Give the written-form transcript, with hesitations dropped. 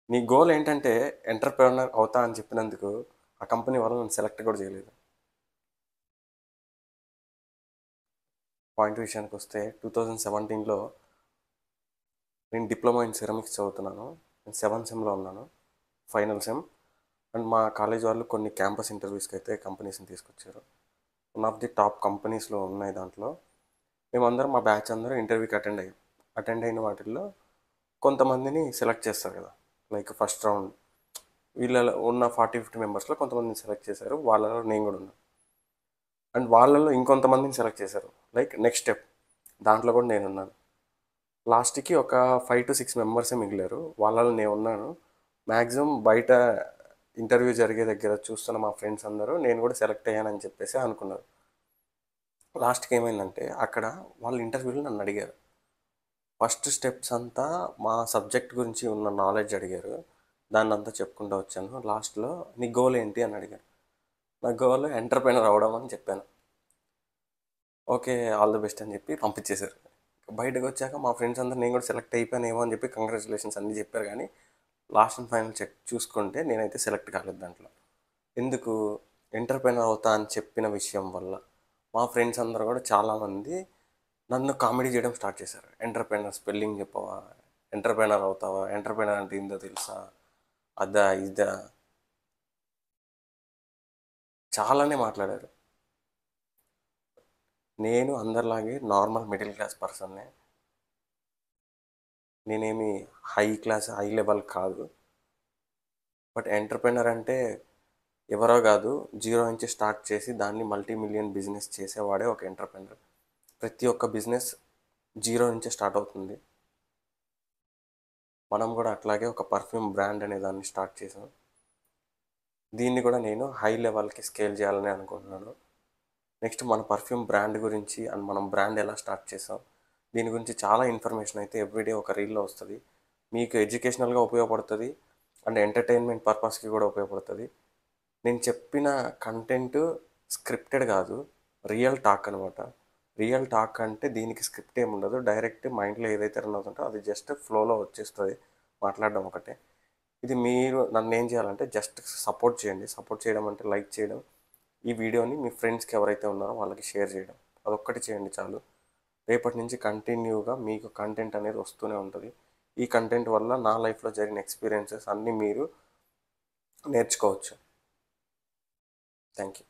నీ గోల్ ఏంటంటే ఎంటర్‌ప్రెన్యూర్ అవుతా అని చెప్పినందుకు ఆ కంపెనీ వాళ్ళు నన్ను సెలెక్ట్ కూడా చేయలేదు. పాయింట్ విషయానికొస్తే 2017లో నేను డిప్లొమా ఇన్ సిరామిక్స్ చదువుతున్నాను. నేను సెవెంత్ సెమ్‌లో ఉన్నాను. Final sem. అండ్ మా కాలేజ్ వాళ్ళు కొన్ని క్యాంపస్ ఇంటర్వ్యూస్‌కి అయితే కంపెనీస్‌ని తీసుకొచ్చారు. వన్ ఆఫ్ ది టాప్ కంపెనీస్‌లో ఉన్నాయి దాంట్లో. మేమందరం మా బ్యాచ్ అందరం ఇంటర్వ్యూకి అటెండ్ అయ్యాం. అటెండ్ అయిన వాటిల్లో కొంతమందిని సెలెక్ట్ చేస్తారు కదా! లైక్ ఫస్ట్ రౌండ్ వీళ్ళలో ఉన్న 40, 50 మెంబర్స్‌లో కొంతమందిని సెలెక్ట్ చేశారు. వాళ్ళలో నేను కూడా ఉన్నాను. అండ్ వాళ్ళలో ఇంకొంతమందిని సెలెక్ట్ చేశారు. Like next step. దాంట్లో కూడా నేనున్నాను. లాస్ట్‌కి ఒక 5-6 మెంబర్సే మిగిలారు. వాళ్ళలో నేనున్నాను. మ్యాక్సిమం బయట ఇంటర్వ్యూ జరిగే దగ్గర చూస్తున్న మా ఫ్రెండ్స్ అందరూ నేను కూడా సెలెక్ట్ అయ్యానని చెప్పేసి అనుకున్నారు. లాస్ట్‌కి ఏమైందంటే అక్కడ వాళ్ళు ఇంటర్వ్యూలో నన్ను అడిగారు. ఫస్ట్ స్టెప్స్ అంతా మా సబ్జెక్ట్ గురించి ఉన్న నాలెడ్జ్ అడిగారు. దాన్నంతా చెప్పుకుంటూ వచ్చాను. లాస్ట్‌లో నీ గోల్ ఏంటి అని అడిగారు. నా గోల్ ఎంటర్‌ప్రెన్యూర్ అవ్వడం అని చెప్పాను. ఓకే. ఆల్ ది బెస్ట్ అని చెప్పి పంపించేశారు. బయటకొచ్చాక మా ఫ్రెండ్స్ అందరూ నేను కూడా సెలెక్ట్ అయిపోయానేమో అని చెప్పి కంగ్రాచ్యులేషన్స్ అన్నీ చెప్పారు కానీ లాస్ట్ అండ్ ఫైనల్ చెక్ చూసుకుంటే నేనైతే సెలెక్ట్ కాలేదు దాంట్లో. ఎందుకు? ఎంటర్‌ప్రెన్యూర్ అవుతా అని చెప్పిన విషయం వల్ల. మా ఫ్రెండ్స్ అందరూ కూడా చాలామంది నన్ను కామెడీ చేయడం స్టార్ట్ చేశారు. ఎంటర్‌ప్రెన్యూర్ స్పెల్లింగ్ చెప్పవా? ఎంటర్‌ప్రెన్యూర్ అవుతావా? ఎంటర్‌ప్రెన్యూర్ అంటే ఏందో తెలుసా? అదా? ఇదా? చాలానే మాట్లాడారు. నేను అందరిలాగే నార్మల్ మిడిల్ క్లాస్ పర్సన్‌నే. నేనేమి హై లెవెల్ కాదు. బట్ ఎంటర్‌ప్రెన్యూర్ అంటే ఎవరో కాదు. జీరో నుంచి స్టార్ట్ చేసి దాన్ని మల్టీ మిలియన్ బిజినెస్ చేసేవాడే ఒక ఎంటర్‌ప్రెన్యూర్. ప్రతి ఒక్క బిజినెస్ జీరో నుంచే స్టార్ట్ అవుతుంది. మనం కూడా అట్లాగే ఒక పర్ఫ్యూమ్ బ్రాండ్ అనే దాన్ని స్టార్ట్ చేసాం. దీన్ని కూడా నేను హై లెవెల్కి స్కేల్ చేయాలని అనుకుంటున్నాను. నెక్స్ట్ మన పర్ఫ్యూమ్ బ్రాండ్ గురించి అండ్ మనం బ్రాండ్ ఎలా స్టార్ట్ చేసాం దీని గురించి చాలా ఇన్ఫర్మేషన్ అయితే ఎవ్రీడే ఒక రీల్లో వస్తుంది. మీకు ఎడ్యుకేషనల్గా ఉపయోగపడుతుంది అండ్ ఎంటర్టైన్మెంట్ పర్పస్కి కూడా ఉపయోగపడుతుంది. నేను చెప్పిన కంటెంట్ స్క్రిప్టెడ్ కాదు, రియల్ టాక్ అనమాట. రియల్ టాక్ అంటే దీనికి స్క్రిప్ట్ ఏమి ఉండదు. డైరెక్ట్ మైండ్లో ఏదైతే రన్ అవుతుందో అది జస్ట్ ఫ్లోలో వచ్చేస్తుంది. మాట్లాడడం ఒకటే. ఇది మీరు నన్ను ఏం చేయాలంటే జస్ట్ సపోర్ట్ చేయండి. సపోర్ట్ చేయడం అంటే లైక్ చేయడం, ఈ వీడియోని మీ ఫ్రెండ్స్కి ఎవరైతే ఉన్నారో వాళ్ళకి షేర్ చేయడం, అదొక్కటి చేయండి చాలు. రేపటి నుంచి కంటిన్యూగా మీకు కంటెంట్ అనేది వస్తూనే ఉంటుంది. ఈ కంటెంట్ వల్ల నా లైఫ్లో జరిగిన ఎక్స్పీరియన్సెస్ అన్నీ మీరు నేర్చుకోవచ్చు. Thank you.